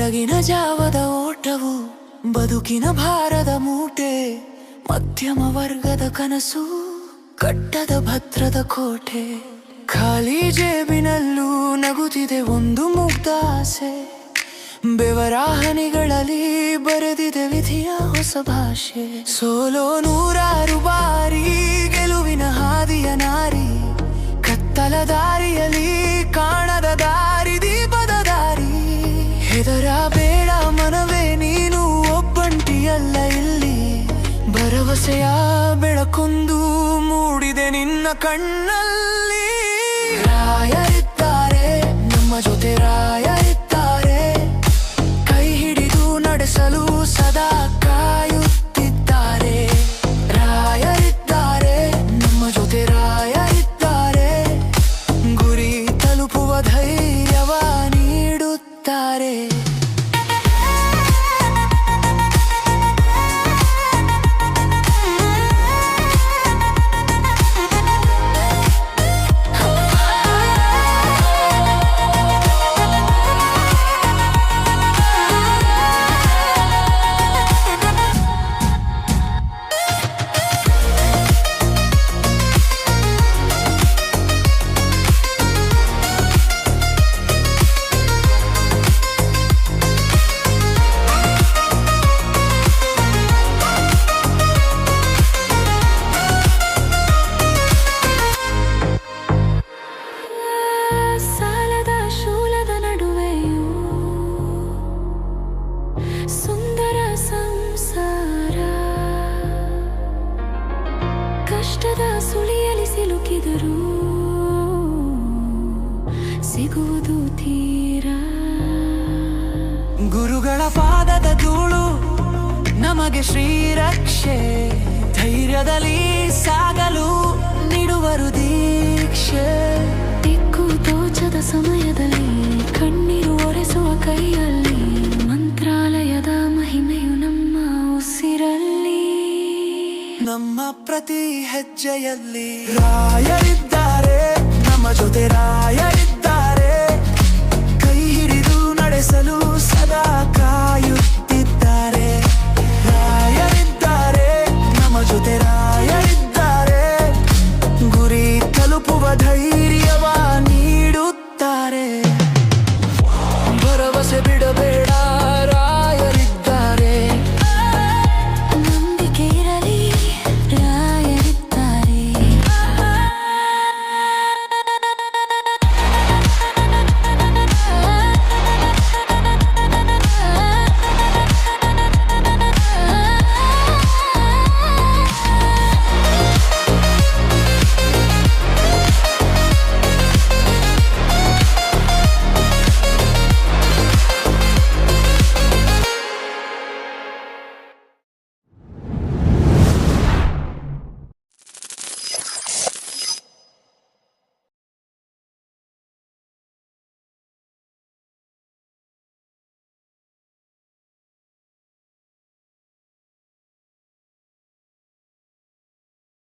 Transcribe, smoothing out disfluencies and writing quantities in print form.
ಬೆಳಗಿನ ಜಾವದ ಓಟವು ಬದುಕಿನ ಭಾರದ ಮೂಟೆ, ಮಧ್ಯಮ ವರ್ಗದ ಕನಸು ಕಟ್ಟದ ಭದ್ರದ ಕೋಟೆ. ಖಾಲಿ ಜೇಬಿನಲ್ಲೂ ನಗುತ್ತಿದೆ ಒಂದು ಮುಗ್ಧ ಆಸೆ, ಬೆವರ ಹನಿಗಳಲ್ಲಿ ಬರೆದಿದೆ ವಿಧಿಯ ಹೊಸ ಭಾಷೆ. ಸೋಲೋ ನೂರಾರು ಬಾರಿ, ಗೆಲುವಿನ ಹಾದಿಯ ನಾರಿ, ಕತ್ತಲ ದಾರಿಯಲ್ಲಿ ಕಾಣದ ದಾರಿ ದೀಪದ ದಾರಿ. ಹೆದರ ಬೇಡ ಮನವೇ, ನೀನು ಒಬ್ಬಂಟಿಯಲ್ಲ ಇಲ್ಲಿ, ಭರವಸೆಯ ಬೆಳಕೊಂದು ಮೂಡಿದೆ ನಿನ್ನ ಕಣ್ಣಲ್ಲಿ. ರಾಯರಿದ್ದಾರೆ ನಮ್ಮ ಜೊತೆ, ರಾಯರಿದ್ದಾರೆ ಕೈ ಹಿಡಿದು ನಡೆಸಲು ಸದಾ ಕಾಯುತ್ತಿದ್ದಾರೆ. ರಾಯರಿದ್ದಾರೆ ನಮ್ಮ ಜೊತೆ, ರಾಯರಿದ್ದಾರೆ ಗುರಿ ತಲುಪುವ ಧೈರ್ಯವ ನೀಡುತ್ತಾರೆ. ಕಷ್ಟದ ಸುಳಿಯಲಿ ಸಿಲುಕಿದರು ಸಿಗುವುದು ತೀರ. ಗುರುಗಳ ಪಾದದ ಧೂಳು ನಮಗೆ ಶ್ರೀರಕ್ಷೆ, ಧೈರ್ಯದಲ್ಲಿ ಸಾಗಲು ನೀಡುವರು ದೀಕ್ಷೆ. ದಿಕ್ಕು ತೋಚದ ಸಮಯದಲ್ಲಿ ಕಣ್ಣೀರು ಒರೆಸುವ ಕೈಯಲ್ಲಿ, ಮಂತ್ರಾಲಯದ ಮಹಿಮೆಯು ನಮ್ಮ ಉಸಿರಲ್ಲಿ, ನಮ್ಮ ಪ್ರತಿ ಹೆಜ್ಜೆಯಲ್ಲಿ. ರಾಯರಿದ್ದಾರೆ ನಮ್ಮ ಜೊತೆ, ರಾಯ